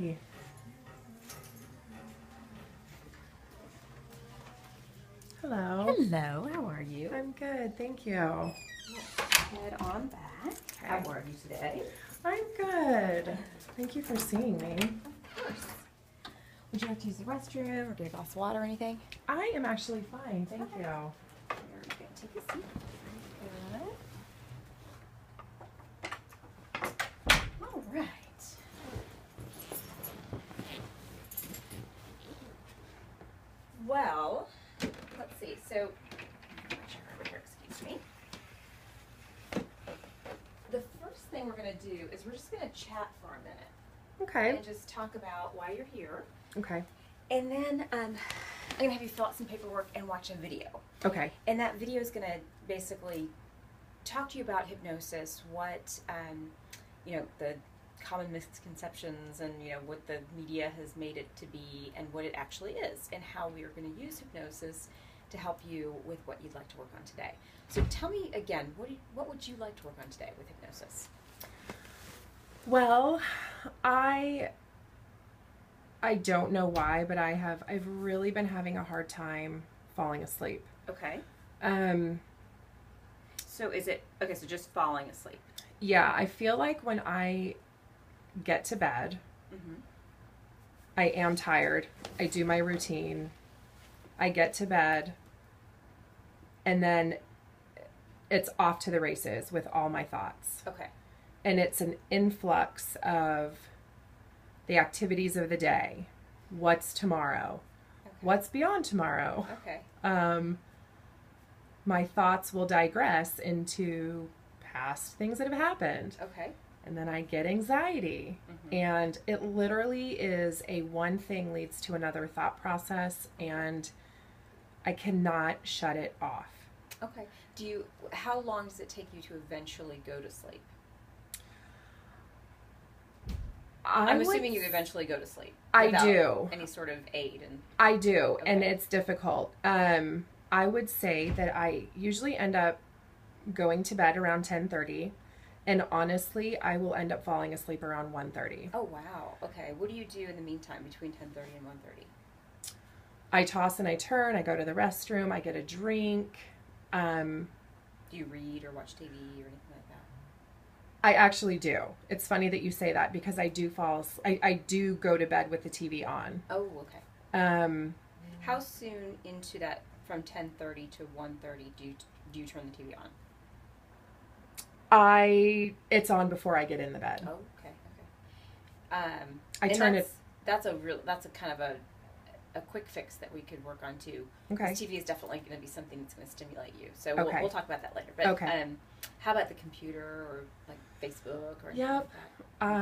Hi. Hello. Hello, how are you? I'm good, thank you. Head on back. How are you today? I'm good. Thank you for seeing me. Of course. Would you like to use the restroom or get a glass of water or anything? I am actually fine, thank you. Very good. Take a seat. Good. All right. Well, let's see. So, my chair over here, excuse me. The first thing we're going to do is we're just going to chat for a minute. Okay. And just talk about why you're here. Okay. And then I'm going to have you fill out some paperwork and watch a video. Okay. And that video is going to basically talk to you about hypnosis, what, the common misconceptions and, what the media has made it to be and what it actually is and how we are going to use hypnosis to help you with what you'd like to work on today. So tell me again, what would you like to work on today with hypnosis? Well, I don't know why, but I've really been having a hard time falling asleep. Okay. So so just falling asleep? Yeah, I feel like when I get to bed, I am tired. I do my routine. I get to bed, and then it's off to the races with all my thoughts. Okay. And it's an influx of the activities of the day. What's tomorrow? Okay. What's beyond tomorrow? Okay. My thoughts will digress into past things that have happened. Okay. And then I get anxiety. And it literally is a one thing leads to another thought process, and I cannot shut it off. Okay. How long does it take you to eventually go to sleep? I'm assuming you eventually go to sleep. I do. Any sort of aid. I do, okay. and it's difficult. I would say that I usually end up going to bed around 10:30, and honestly, I will end up falling asleep around 1:30. Oh, wow. Okay. What do you do in the meantime between 10:30 and 1:30? I toss and I turn. I go to the restroom. I get a drink. Do you read or watch TV or anything like that? I actually do. It's funny that you say that because I do I do go to bed with the TV on. Oh, okay. How soon into that, from 10:30 to 1:30, do you turn the TV on? It's on before I get in the bed. Oh, okay. That's a kind of a quick fix that we could work on too. Okay. TV is definitely going to be something that's going to stimulate you. So okay. we'll talk about that later. But okay. How about the computer or like Facebook or anything yep. like that?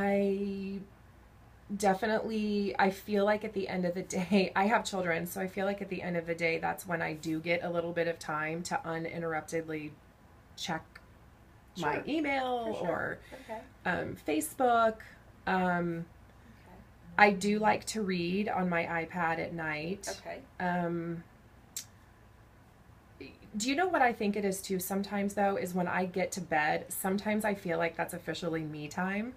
I feel like at the end of the day, I have children, so I feel like at the end of the day, that's when I do get a little bit of time to uninterruptedly check my email or Facebook. I do like to read on my iPad at night. Okay. Do you know what I think it is too sometimes, though, is when I get to bed, sometimes I feel like that's officially me time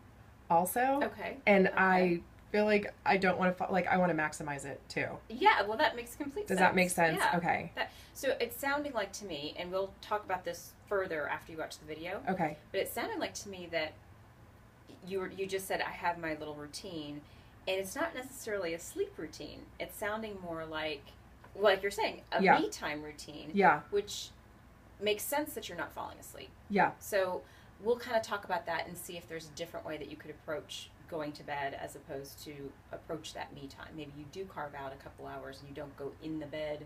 also. Okay. And I feel like I don't want to, I want to maximize it too. Yeah, well, that makes complete sense. Does that make sense? Yeah. Okay. So it's sounding like to me, and we'll talk about this further after you watch the video. Okay. But it sounded like to me that you just said, I have my little routine, and it's not necessarily a sleep routine. It's sounding more like you're saying, a me time routine. Yeah. Which makes sense that you're not falling asleep. Yeah. So we'll kind of talk about that and see if there's a different way that you could approach going to bed as opposed to approach that me time. Maybe you do carve out a couple hours and you don't go in the bed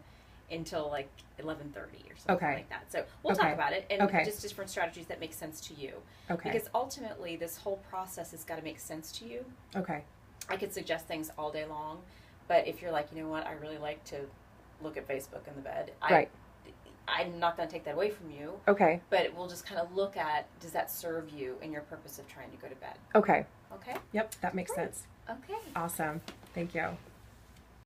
until like 11:30 or something like that. So we'll talk about it and just different strategies that make sense to you. Okay. Because ultimately this whole process has got to make sense to you. Okay. I could suggest things all day long, but if you're like, you know what, I really like to look at Facebook in the bed. I'm not going to take that away from you. Okay. But we'll just kind of look at, does that serve you in your purpose of trying to go to bed? Okay. Okay? Yep, that makes sense. Okay. Awesome. Thank you.